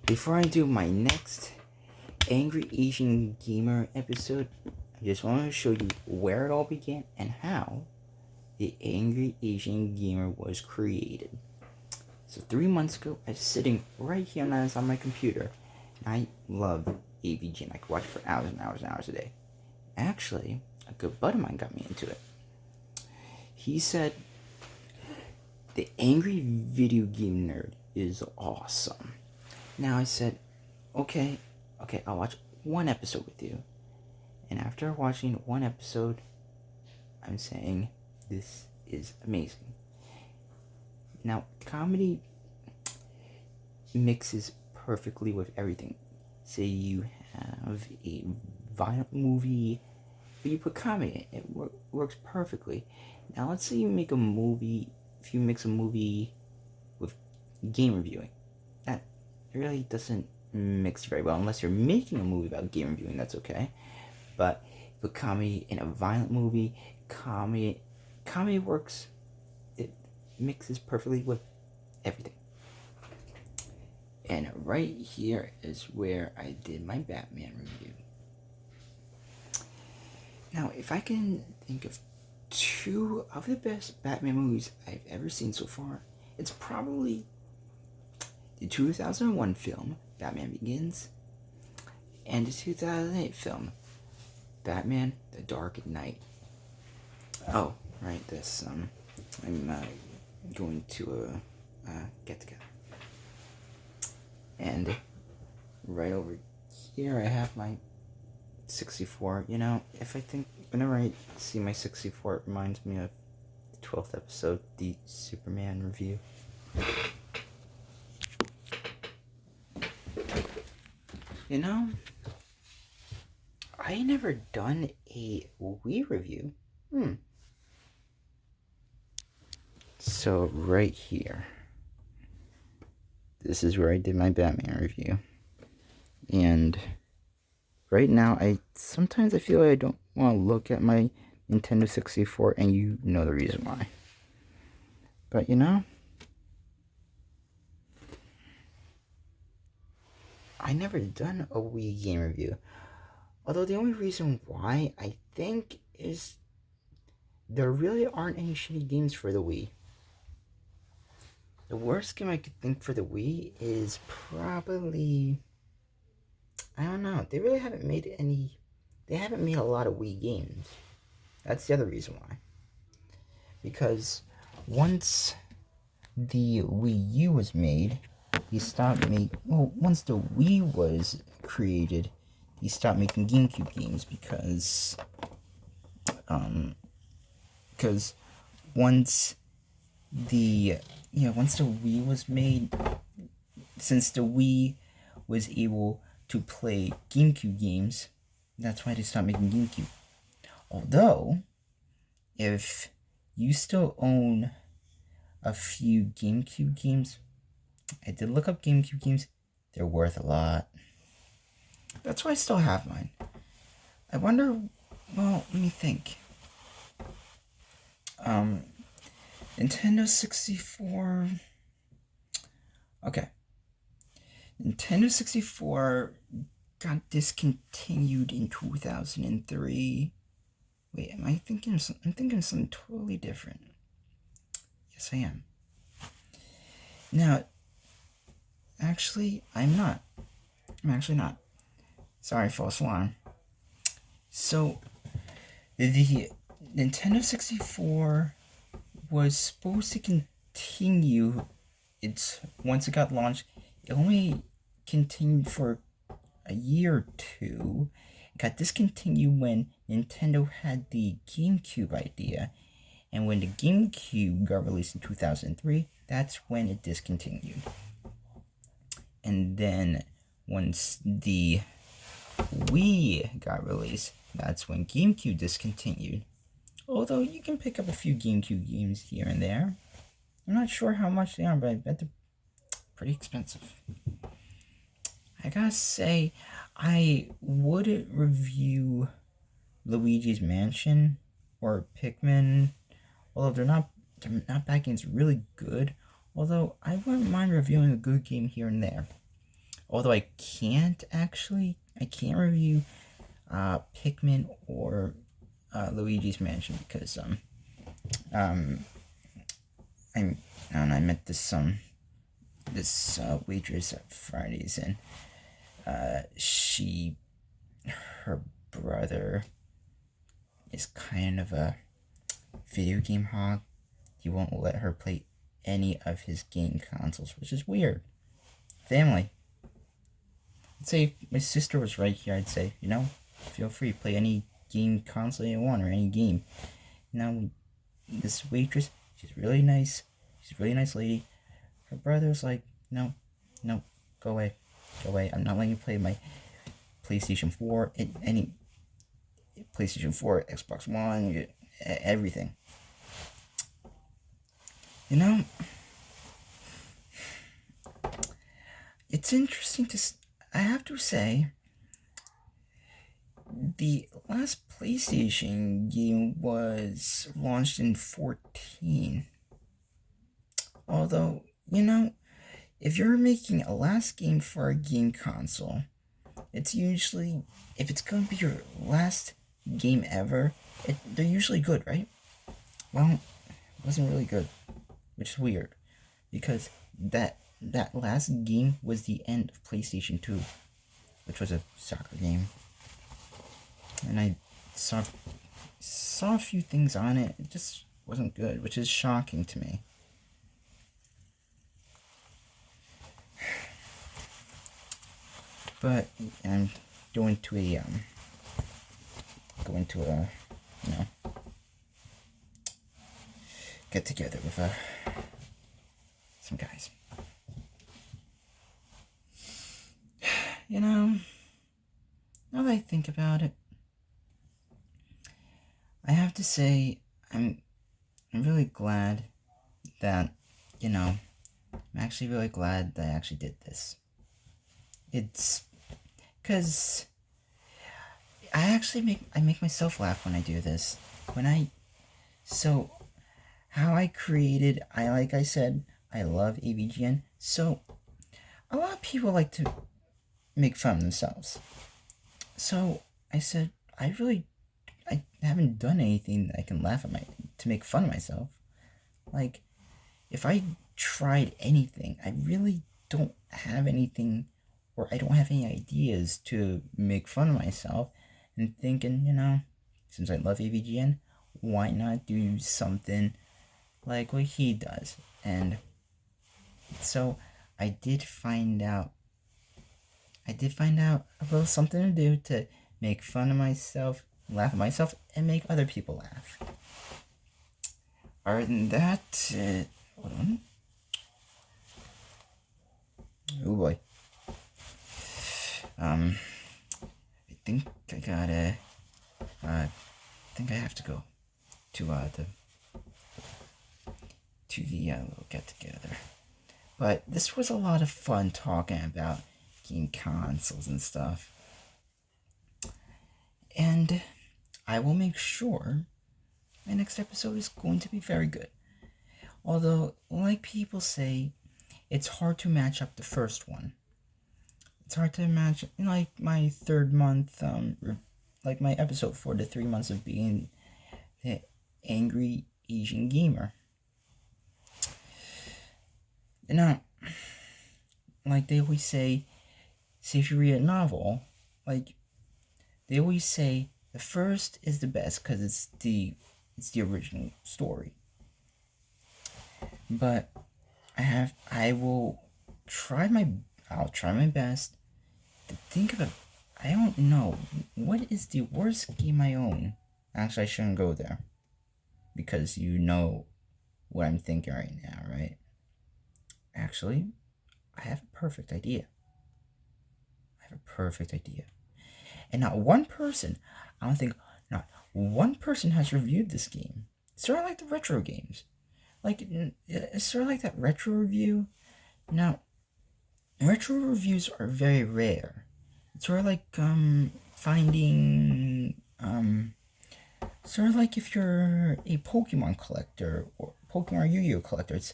Before I do my next Angry Asian Gamer episode, I just want to show you where it all began and how the Angry Asian Gamer was created. So 3 months ago, I was sitting right here and I was on my computer, and I love AVG and I could watch it for hours and hours and hours a day. Actually, a good buddy of mine got me into it. He said, the Angry Video Game Nerd is awesome. Now I said, okay, I'll watch one episode with you. And after watching one episode, I'm saying, this is amazing. Now, comedy mixes perfectly with everything. Say you have a violent movie, but you put comedy in it. It works perfectly. Now, let's say you make a movie, if you mix a movie with game reviewing. That really doesn't mix very well, unless you're making a movie about game reviewing, that's okay. But put comedy in a violent movie, comedy works. It mixes perfectly with everything. And right here is where I did my Batman review. Now, if I can think of two of the best Batman movies I've ever seen so far, it's probably the 2001 film, Batman Begins, and the 2008 film, Batman: The Dark Knight. Oh, right, this, I'm going to a get-together. And right over here I have my 64. You know, if I think, whenever I see my 64, it reminds me of the 12th episode, the Superman review. You know, I never done a Wii review. So right here, this is where I did my Batman review. And right now, sometimes I feel like I don't want to look at my Nintendo 64, and you know the reason why. But you know, I never done a Wii game review. Although the only reason why, I think, is there really aren't any shitty games for the Wii. The worst game I could think for the Wii is probably, I don't know, they haven't made a lot of Wii games. That's the other reason why. Because once the Wii U was made, once the Wii was created, he stopped making GameCube games because once the Wii was made, since the Wii was able to play GameCube games, that's why they stopped making GameCube. Although, if you still own a few GameCube games, I did look up GameCube games, they're worth a lot. That's why I still have mine. I wonder, well, let me think. Nintendo 64. Okay. Nintendo 64 got discontinued in 2003. Wait, am I thinking of something? I'm thinking of something totally different. Yes, I am. Now, actually, I'm not. I'm actually not. Sorry, false alarm. So, the Nintendo 64 was supposed to continue once it got launched. It only continued for a year or two. It got discontinued when Nintendo had the GameCube idea, and when the GameCube got released in 2003, that's when it discontinued. And then once the Wii got released, that's when GameCube discontinued. Although you can pick up a few GameCube games here and there. I'm not sure how much they are, but I bet they're pretty expensive. I gotta say, I wouldn't review Luigi's Mansion or Pikmin, although they're not bad games, really good. Although I wouldn't mind reviewing a good game here and there. Although I can't review Pikmin or Luigi's Mansion because I met this waitress at Fridays, and her brother is kind of a video game hog. He won't let her play any of his game consoles, which is weird. Family. I'd say if my sister was right here, I'd say, feel free to play any game console you want or any game. Now, this waitress, she's really nice. She's a really nice lady. Her brother's like, no, go away. I'm not letting you play my PlayStation 4, any PlayStation 4, Xbox One, everything. It's interesting I have to say, the last PlayStation game was launched in 2014. Although, if you're making a last game for a game console, it's usually, if it's going to be your last game ever, they're usually good, right? Well, it wasn't really good, which is weird, because that last game was the end of PlayStation 2, which was a soccer game. And I saw a few things on it. It just wasn't good, which is shocking to me. But I'm going to a get together with some guys. Now that I think about it, I have to say I'm really glad that, I'm actually really glad that I actually did this. It's because I make myself laugh when I do this. So how I created, like I said, I love AVGN. So a lot of people like to make fun of themselves. So I said, I haven't done anything that I can laugh at to make fun of myself. Like, if I tried anything, I really don't have anything, or I don't have any ideas to make fun of myself. And thinking, since I love AVGN, why not do something like what he does? And so I did find out a little something to do to make fun of myself, laugh at myself, and make other people laugh. Other than that, hold on. Oh boy. I think I have to go to the little get together. But this was a lot of fun talking about game consoles and stuff. And I will make sure my next episode is going to be very good. Although, like people say, it's hard to match up the first one. It's hard to imagine, like my third month, like my episode for the 3 months of being the angry Asian gamer. Like they always say if you read a novel, like they always say the first is the best because it's the original story. But I'll try my best to think of I don't know, what is the worst game I own? Actually, I shouldn't go there, because you know what I'm thinking right now, right? Actually, I have a perfect idea. And not one person has reviewed this game. It's sort of like the retro games. Like, it's sort of like that retro review. Now, retro reviews are very rare. It's sort of like finding sort of like if you're a Pokemon collector or Pokemon Yu-Gi-Oh collector, it's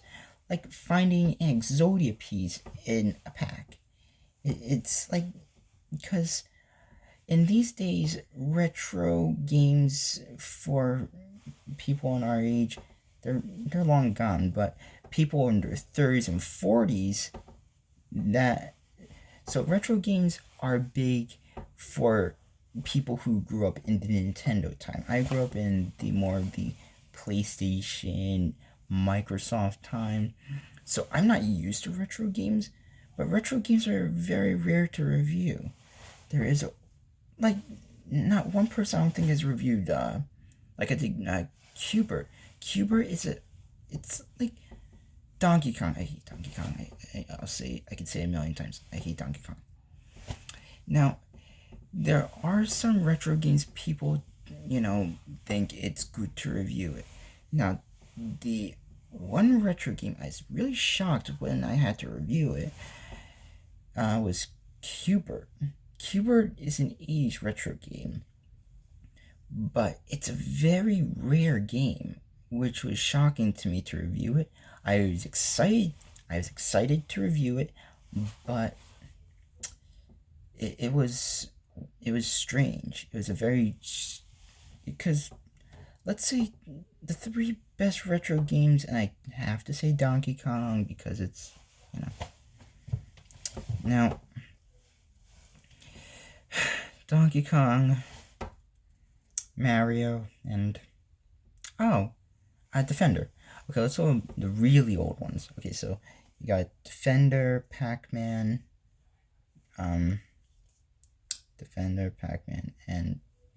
like finding an Exodia piece in a pack. It's like, because in these days, retro games for people in our age, they're long gone. But people in their 30s and 40s, that so retro games are big for people who grew up in the Nintendo time. I grew up in the PlayStation, Microsoft time, so I'm not used to retro games. But retro games are very rare to review. There is like not one person I don't think has reviewed. Like I think Cuber. Cuber is it's like Donkey Kong. I hate Donkey Kong. I could say a million times. I hate Donkey Kong. Now, there are some retro games people, think it's good to review it. Now, the one retro game I was really shocked when I had to review it was Q*bert. Q*bert is an 80s retro game, but it's a very rare game, which was shocking to me to review it. I was excited to review it, but it was strange. It was a very because let's say the three best retro games, and I have to say Donkey Kong because it's now Donkey Kong, Mario, and Defender. Okay, let's go the really old ones. Okay, so you got Defender, Pac-Man, and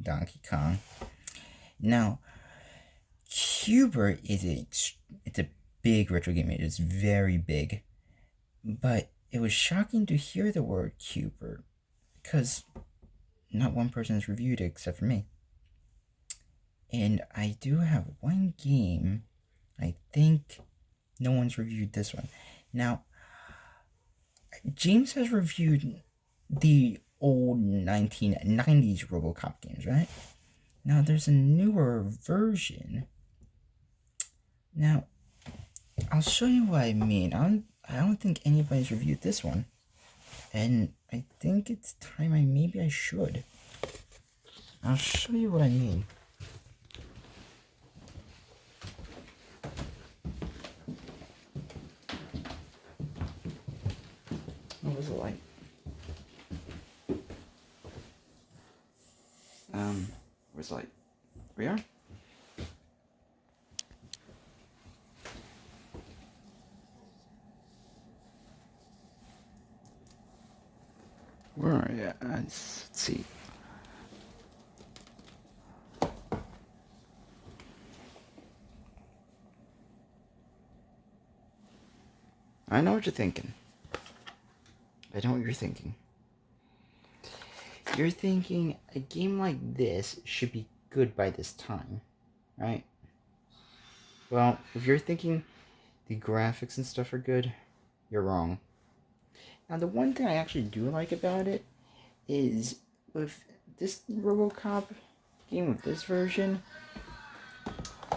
Donkey Kong. Now, Q*bert it's a big retro game. It is very big, but it was shocking to hear the word Q*bert because not one person has reviewed it except for me. And I do have one game. I think no one's reviewed this one. Now, James has reviewed the old 1990s RoboCop games, right? Now, there's a newer version. Now, I'll show you what I mean. I don't think anybody's reviewed this one. And I think it's time I should. I'll show you what I mean. What was the light? Where's the light? We are? Where are you? Let's see. I know what you're thinking. I know what you're thinking. You're thinking a game like this should be good by this time, right? Well, if you're thinking the graphics and stuff are good, you're wrong. Now, the one thing I actually do like about it is with this RoboCop game, with this version,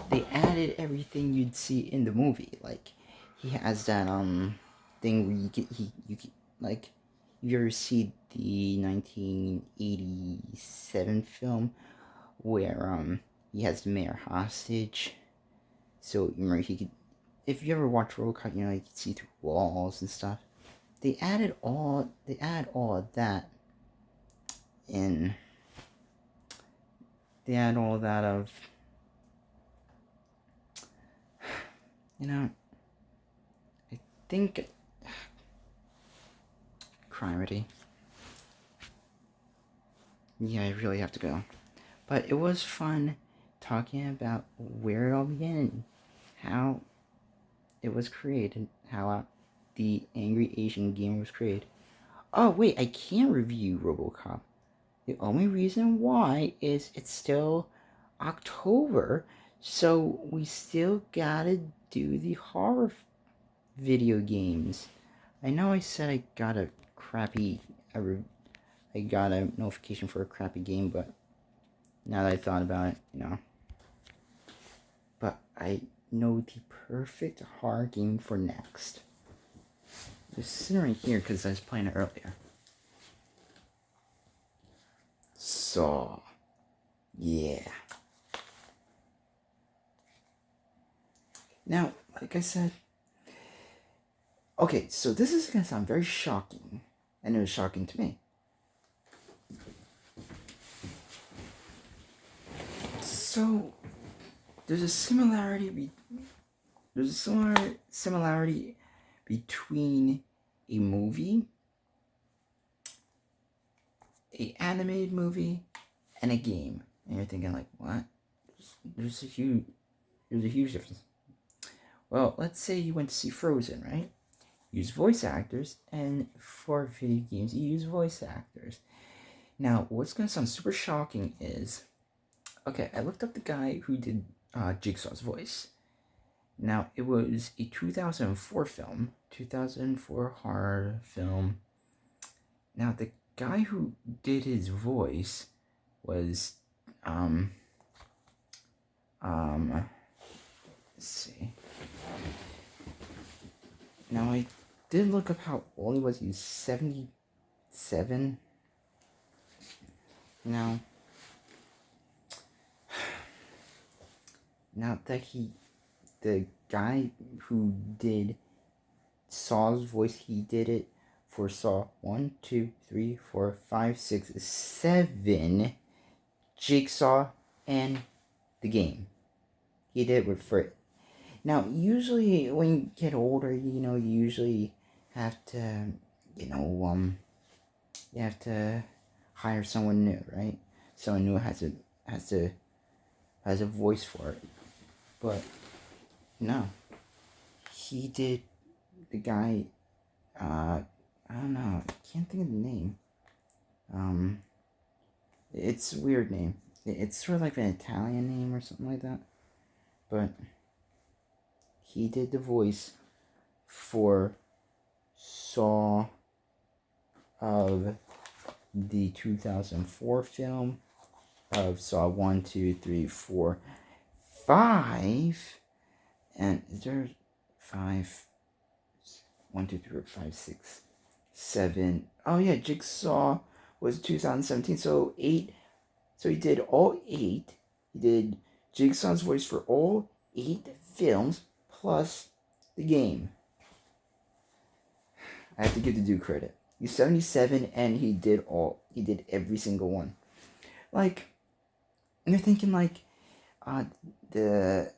they added everything you'd see in the movie. Like, he has that thing where you get like, you ever see the 1987 film where he has the mayor hostage? So he could, if you ever watch RoboCop, you could see through walls and stuff. They add all of that in. They add all that of, I think, Crimety. Yeah, I really have to go. But it was fun talking about where it all began and how it was created, how the Angry Asian Gamer was created. Oh, wait, I can't review RoboCop. The only reason why is it's still October, so we still gotta do the horror video games. I know I said I got a notification for a crappy game, but now that I thought about it, But I know the perfect horror game for next. It's sitting right here because I was playing it earlier. Saw. Yeah. Now, like I said, okay, so this is going to sound very shocking, and it was shocking to me. So, there's a similarity between a movie, a animated movie, and a game. And you're thinking like, what? There's a huge difference. Well, let's say you went to see Frozen, right? Use voice actors, and for video games, you use voice actors. Now, what's going to sound super shocking is, okay, I looked up the guy who did Jigsaw's voice. Now, it was a 2004 horror film. Now, the guy who did his voice was, let's see. Now, I did look up how old he was. He was 77. Now that the guy who did Saw's voice, he did it for Saw 1, 2, 3, 4, 5, 6, 7, Jigsaw, and the game. He did it for it. Now, usually when you get older, you usually have to, you have to hire someone new, right? Someone new has a voice for it. But no, he did the guy. I don't know. I can't think of the name. It's a weird name. It's sort of like an Italian name or something like that. But he did the voice for Saw of the 2004 film of Saw 1, 2, 3, 4, 5. And is there 5? 1, 2, 3, 4, 5, 6, 7. Oh yeah, Jigsaw was 2017. So 8. So he did all 8. He did Jigsaw's voice for all 8 films plus the game. I have to give the dude credit. He's 77 and he did every single one. Like, you're thinking like the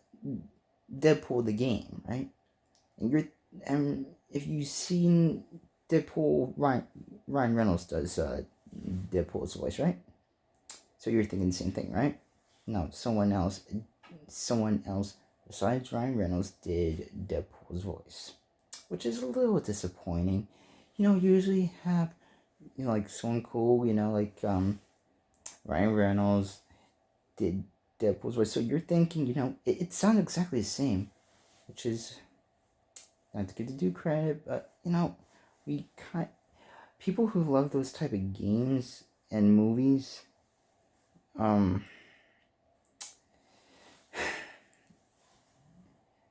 Deadpool the game, right? And if you've seen Deadpool, Ryan Reynolds does Deadpool's voice, right? So you're thinking the same thing, right? No, someone else besides Ryan Reynolds did Deadpool's voice, which is a little disappointing. Usually have like someone cool, like Ryan Reynolds did Deadpool's voice. So you're thinking, it sounds exactly the same, which is not to give the dude credit, but people who love those type of games and movies,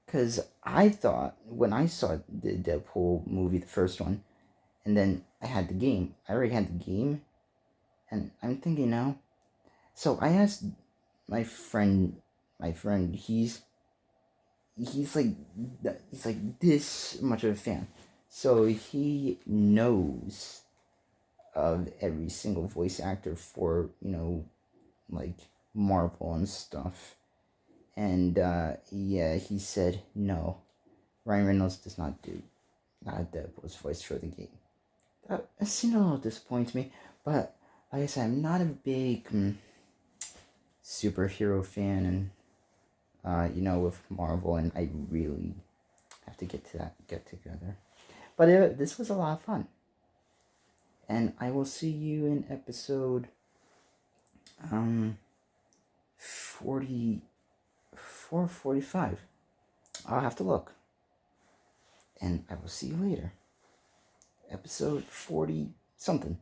because I thought when I saw the Deadpool movie, the first one, and then I had the game. I already had the game, and I'm thinking now. So I asked my friend. He's like this much of a fan, so he knows of every single voice actor for like Marvel and stuff. And he said no, Ryan Reynolds does not do Deadpool's voice for the game. That seemed a little disappointing to me, but like I said, I'm not a big superhero fan, and with Marvel, and I really have to get together. But this was a lot of fun, and I will see you in episode 44, 45. I'll have to look, and I will see you later. Episode 40 something.